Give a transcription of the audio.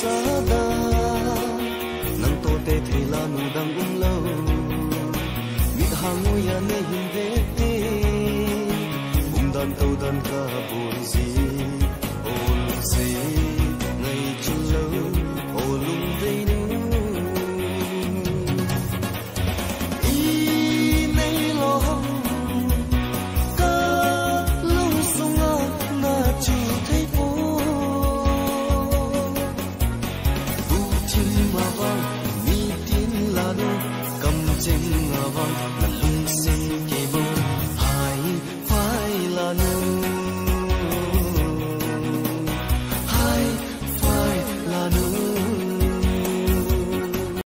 sada nang to te thela nu dang lo mi hangu ya ne hin ve te dan to dan ka bol zi